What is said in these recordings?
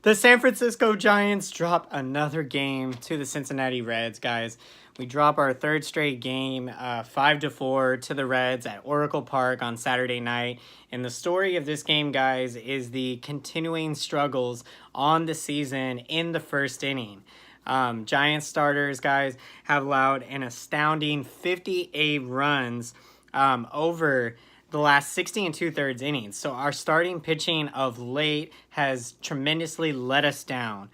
The San Francisco Giants drop another game to the Cincinnati Reds, guys. We drop our third straight game, 5-4 to the Reds at Oracle Park on Saturday night. And the story of this game, guys, is the continuing struggles on the season in the first inning. Giants starters, guys, have allowed an astounding 58 runs over the last 60 2/3 innings. So our starting pitching of late has tremendously let us down.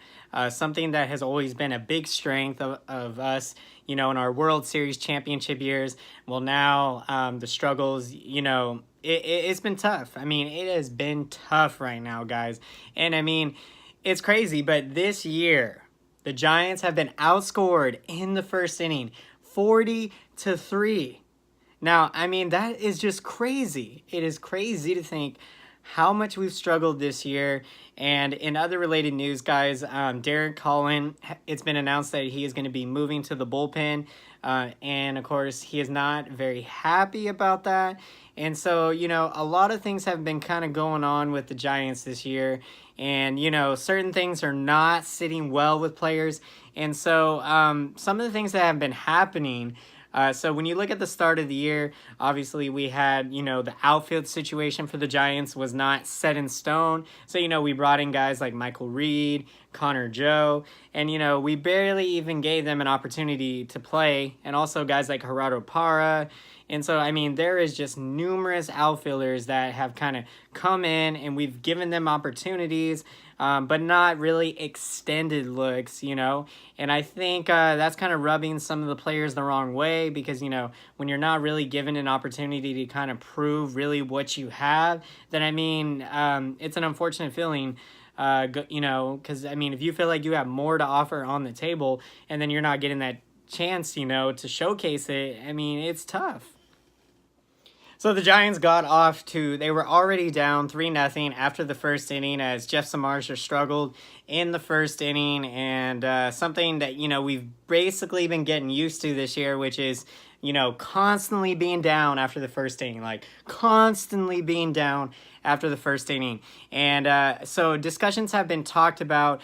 Something that has always been a big strength of us, in our World Series championship years. Well, now the struggles, it's been tough. I mean, it has been tough right now, guys. And I mean, it's crazy, but this year, the Giants have been outscored in the first inning, 40-3. Now, I mean, that is just crazy. It is crazy to think how much we've struggled this year. And in other related news, guys, Holland, it's been announced that he is going to be moving to the bullpen. And, of course, he is not very happy about that. And so, a lot of things have been kind of going on with the Giants this year. And, certain things are not sitting well with players. And so some of the things that have been happening, so when you look at the start of the year, obviously we had, the outfield situation for the Giants was not set in stone. So, we brought in guys like Michael Reed, Connor Joe, and, we barely even gave them an opportunity to play. And also guys like Gerardo Parra. And so, I mean, there is just numerous outfielders that have kind of come in and we've given them opportunities, but not really extended looks, And I think that's kind of rubbing some of the players the wrong way because, when you're not really given an opportunity to kind of prove really what you have, then, I mean, it's an unfortunate feeling. Because, I mean, if you feel like you have more to offer on the table and then you're not getting that chance, to showcase it, I mean, it's tough. So the Giants got off they were already down 3-0 after the first inning as Jeff Samardzija struggled in the first inning, and something that, we've basically been getting used to this year, which is, constantly being down after the first inning, constantly being down after the first inning. And so discussions have been talked about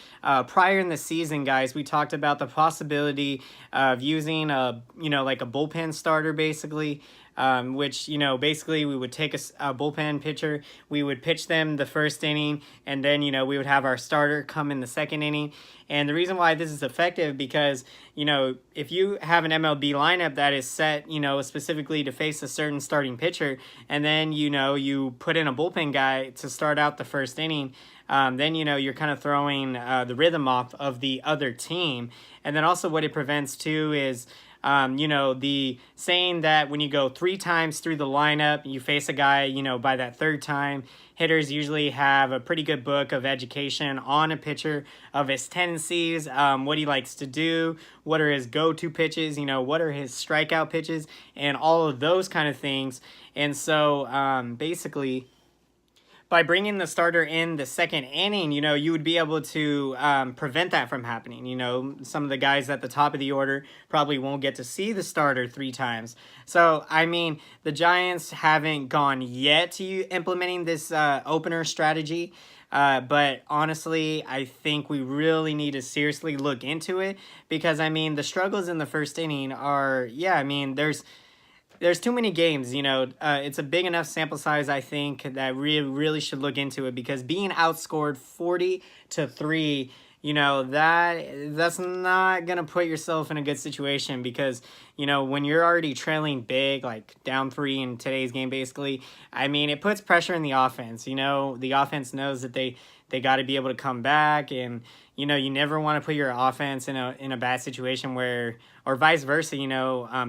prior in the season, guys. We talked about the possibility of using a bullpen starter, basically. Which, basically we would take a bullpen pitcher, we would pitch them the first inning, and then, we would have our starter come in the second inning. And the reason why this is effective because, if you have an MLB lineup that is set, specifically to face a certain starting pitcher, and then, you put in a bullpen guy to start out the first inning, then, you're kind of throwing the rhythm off of the other team. And then also what it prevents too is, the saying that when you go 3 times through the lineup, you face a guy, by that third time, hitters usually have a pretty good book of education on a pitcher, of his tendencies, what he likes to do, what are his go-to pitches, what are his strikeout pitches, and all of those kind of things. And so, basically, by bringing the starter in the second inning, you would be able to prevent that from happening. Some of the guys at the top of the order probably won't get to see the starter 3 times. So, I mean, the Giants haven't gone yet to implementing this opener strategy. But honestly, I think we really need to seriously look into it because, I mean, the struggles in the first inning are, there's too many games, it's a big enough sample size, I think, that really should look into it because being outscored 40-3, that's not going to put yourself in a good situation because, when you're already trailing big, like down 3 in today's game, basically, I mean, it puts pressure in the offense. The offense knows that they got to be able to come back and, you never want to put your offense in a bad situation where, or vice versa,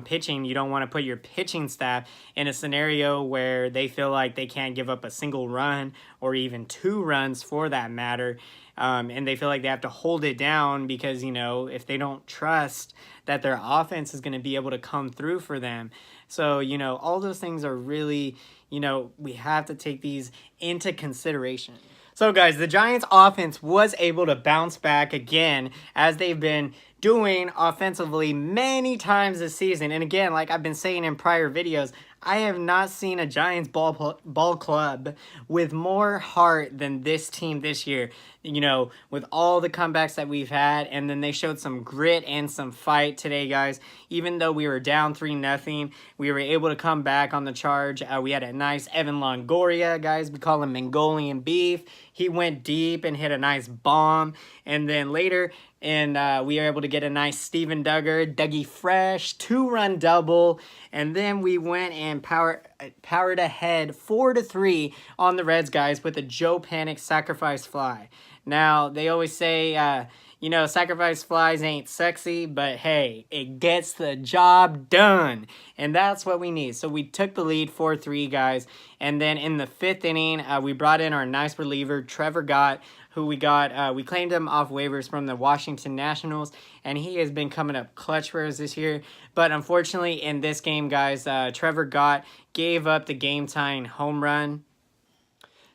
pitching, you don't want to put your pitching staff in a scenario where they feel like they can't give up a single run or even 2 runs for that matter. And they feel like they have to hold it down because, if they don't trust that their offense is going to be able to come through for them. So, all those things are really, we have to take these into consideration. So, guys, the Giants' offense was able to bounce back again as they've been doing offensively many times this season. And again, like I've been saying in prior videos, I have not seen a Giants ball club with more heart than this team this year. You know, with all the comebacks that we've had, and then they showed some grit and some fight today, guys. Even though we were down 3-0, we were able to come back on the charge. We had a nice Evan Longoria, guys. We call him Mongolian beef. He went deep and hit a nice bomb, and then later, and we were able to get a nice Steven Dougie Fresh 2-run double, and then we went and powered ahead 4-3 on the Reds, guys, with a Joe Panic sacrifice fly. Now, they always say, you know, sacrifice flies ain't sexy, but hey, it gets the job done. And that's what we need. So we took the lead 4-3, guys. And then in the 5th inning, we brought in our nice reliever, Trevor Gott, who we claimed him off waivers from the Washington Nationals, and he has been coming up clutch for us this year. But unfortunately, in this game, guys, Trevor Gott gave up the game-tying home run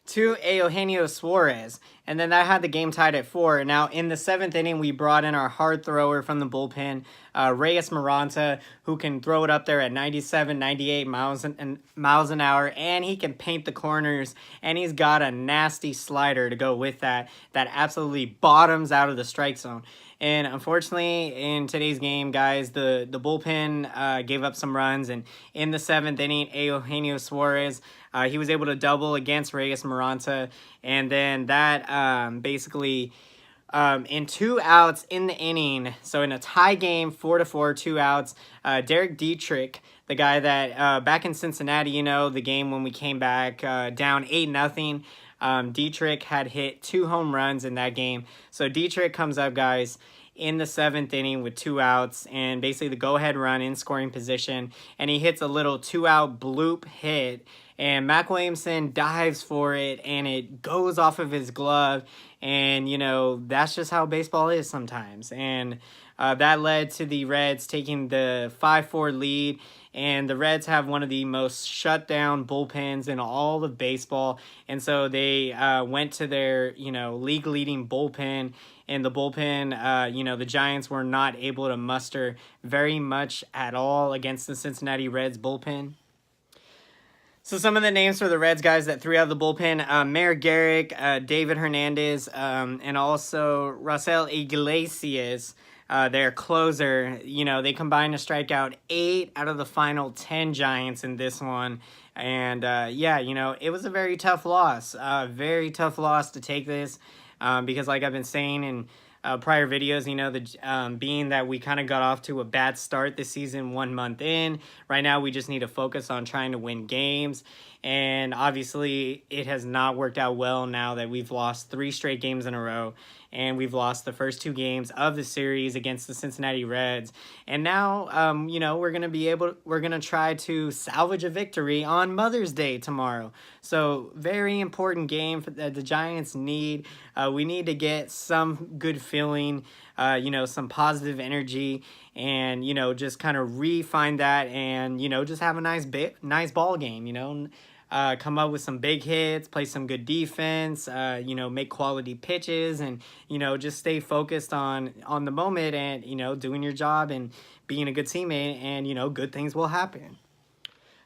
to Eugenio Suarez, and then that had the game tied at 4. Now, in the 7th inning, we brought in our hard thrower from the bullpen, Reyes Maranta, who can throw it up there at 97, 98 miles an hour, and he can paint the corners, and he's got a nasty slider to go with that absolutely bottoms out of the strike zone. And unfortunately, in today's game, guys, the bullpen gave up some runs, and in the 7th inning, Eugenio Suarez, he was able to double against Reyes Maranta, and then that basically, in 2 outs in the inning, so in a tie game, 4-4, 2 outs, Derek Dietrich, the guy that back in Cincinnati, you know, the game when we came back down 8-0, Dietrich had hit 2 home runs in that game. So Dietrich comes up, guys, in the 7th inning with 2 outs and basically the go-ahead run in scoring position, and he hits a little 2-out bloop hit, and Mac Williamson dives for it, and it goes off of his glove, and, you know, that's just how baseball is sometimes. And that led to the Reds taking the 5-4 lead, and the Reds have one of the most shut-down bullpens in all of baseball, and so they went to their, you know, league-leading bullpen, and the bullpen, you know, the Giants were not able to muster very much at all against the Cincinnati Reds bullpen. So some of the names for the Reds, guys, that threw out of the bullpen, Mayor Garrick, David Hernandez, and also Raisel Iglesias, their closer. You know, they combined to strike out 8 out of the final 10 Giants in this one. And, yeah, you know, it was a very tough loss to take this, because like I've been saying in prior videos, you know, being that we kind of got off to a bad start this season 1 month in. Right now, we just need to focus on trying to win games. And obviously, it has not worked out well now that we've lost 3 straight games in a row. And we've lost the first 2 games of the series against the Cincinnati Reds. And now, you know, we're going to try to salvage a victory on Mother's Day tomorrow. So, very important game that the Giants need. We need to get some good feeling, you know, some positive energy, and, you know, just kind of refine that, and, you know, just have a nice ball game, you know. Come up with some big hits, play some good defense, you know, make quality pitches, and, you know, just stay focused on the moment, and, you know, doing your job and being a good teammate, and, you know, good things will happen.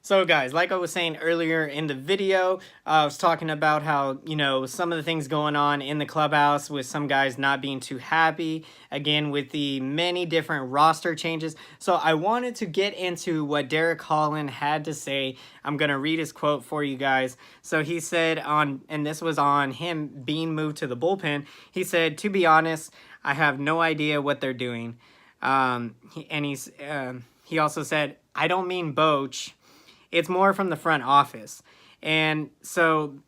So, guys, like I was saying earlier in the video, I was talking about how, you know, some of the things going on in the clubhouse with some guys not being too happy, again, with the many different roster changes. So I wanted to get into what Derek Holland had to say. I'm going to read his quote for you guys. So he said and this was on him being moved to the bullpen, he said, "To be honest, I have no idea what they're doing." He also said, "I don't mean Boch. It's more from the front office." And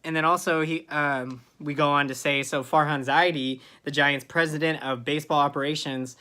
then also we go on to say, so Farhan Zaidi, the Giants' president of baseball operations,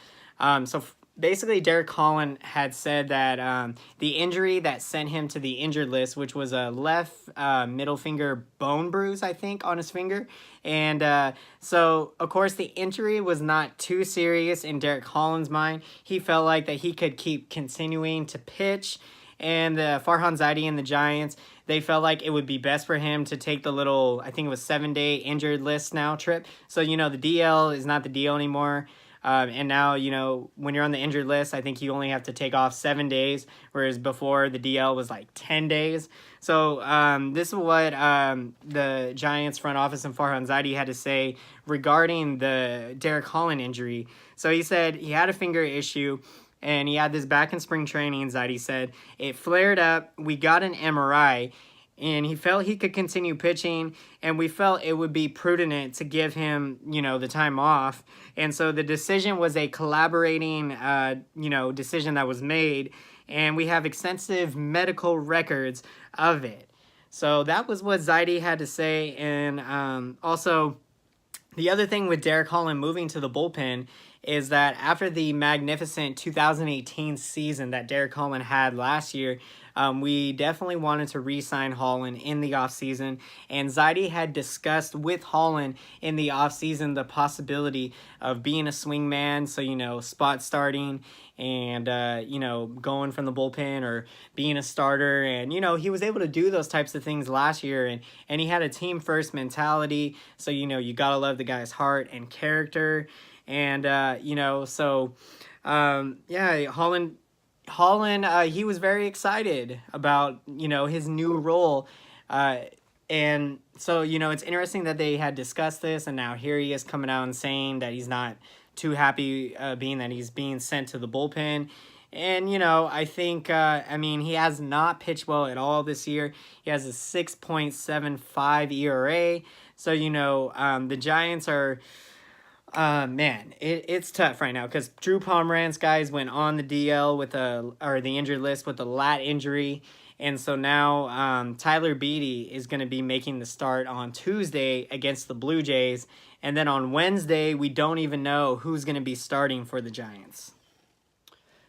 basically Derek Holland had said that the injury that sent him to the injured list, which was a left middle finger bone bruise, I think, on his finger. And so, of course, the injury was not too serious in Derek Holland's mind. He felt like that he could keep continuing to pitch. And Farhan Zaidi and the Giants, they felt like it would be best for him to take the little, I think it was 7-day injured list now trip. So, you know, the DL is not the deal anymore. And now, you know, when you're on the injured list, I think you only have to take off 7 days, whereas before the DL was like 10 days. So this is what the Giants front office and Farhan Zaidi had to say regarding the Derek Holland injury. So he said he had a finger issue, and he had this back in spring training. Zaidi said it flared up. We got an MRI, and he felt he could continue pitching, and we felt it would be prudent to give him, you know, the time off. And so the decision was a collaborating, you know, decision that was made, and we have extensive medical records of it. So that was what Zaidi had to say. And also, the other thing with Derek Holland moving to the bullpen is that after the magnificent 2018 season that Derek Holland had last year, we definitely wanted to re-sign Holland in the offseason, and Zaidi had discussed with Holland in the offseason the possibility of being a swingman, so, you know, spot starting and, you know, going from the bullpen or being a starter. And, you know, he was able to do those types of things last year, and he had a team-first mentality, so, you know, you gotta love the guy's heart and character. And, you know, so, yeah, Holland, he was very excited about, you know, his new role. And so, you know, it's interesting that they had discussed this, and now here he is coming out and saying that he's not too happy being that he's being sent to the bullpen. And, you know, I think, I mean, he has not pitched well at all this year. He has a 6.75 ERA. So, you know, the Giants are... man, it's tough right now because Drew Pomeranz, guys, went on the DL with the injured list with a lat injury. And so now Tyler Beede is going to be making the start on Tuesday against the Blue Jays. And then on Wednesday, we don't even know who's going to be starting for the Giants.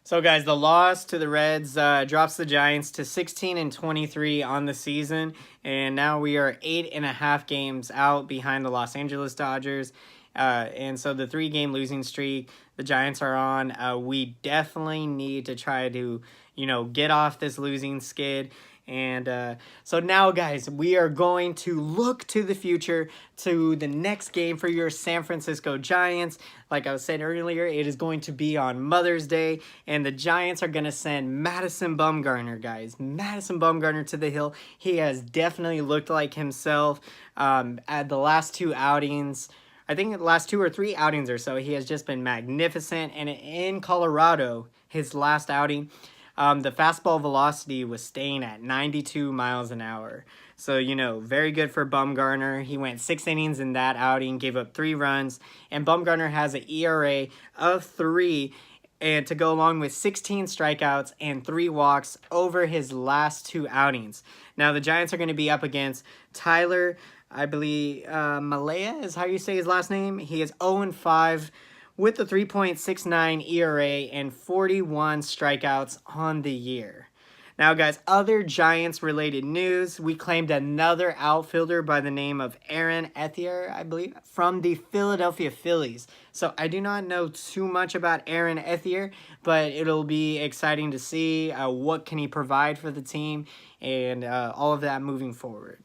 So, guys, the loss to the Reds drops the Giants to 16-23 on the season. And now we are 8.5 games out behind the Los Angeles Dodgers. And so the 3-game losing streak the Giants are on, we definitely need to try to, you know, get off this losing skid. And so now, guys, we are going to look to the future, to the next game for your San Francisco Giants. Like I was saying earlier, it is going to be on Mother's Day, and the Giants are going to send Madison Bumgarner, guys. Madison Bumgarner to the hill. He has definitely looked like himself at the last 2 outings. I think the last 2 or 3 outings or so, he has just been magnificent. And in Colorado, his last outing, the fastball velocity was staying at 92 miles an hour. So, you know, very good for Bumgarner. He went 6 innings in that outing, gave up 3 runs. And Bumgarner has an ERA of 3, and to go along with 16 strikeouts and 3 walks over his last 2 outings. Now, the Giants are going to be up against Tyler, I believe, Malaya is how you say his last name. He is 0-5 with a 3.69 ERA and 41 strikeouts on the year. Now, guys, other Giants-related news. We claimed another outfielder by the name of Aaron Ethier, I believe, from the Philadelphia Phillies. So I do not know too much about Aaron Ethier, but it'll be exciting to see what can he provide for the team and all of that moving forward.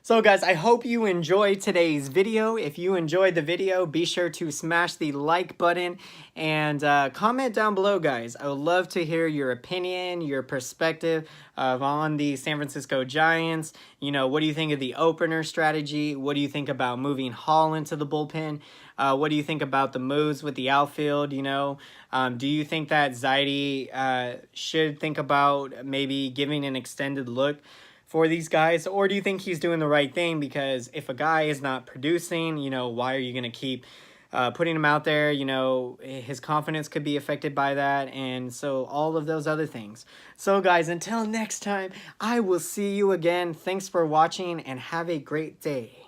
So, guys, I hope you enjoyed today's video. If you enjoyed the video, be sure to smash the like button and comment down below, guys. I would love to hear your opinion, your perspective on the San Francisco Giants. You know, what do you think of the opener strategy? What do you think about moving Holland to the bullpen? What do you think about the moves with the outfield? You know, do you think that Zaidi should think about maybe giving an extended look for these guys, or do you think he's doing the right thing? Because if a guy is not producing, you know, why are you going to keep putting him out there? You know, his confidence could be affected by that, and so all of those other things. So, guys, until next time, I will see you again. Thanks for watching, and have a great day.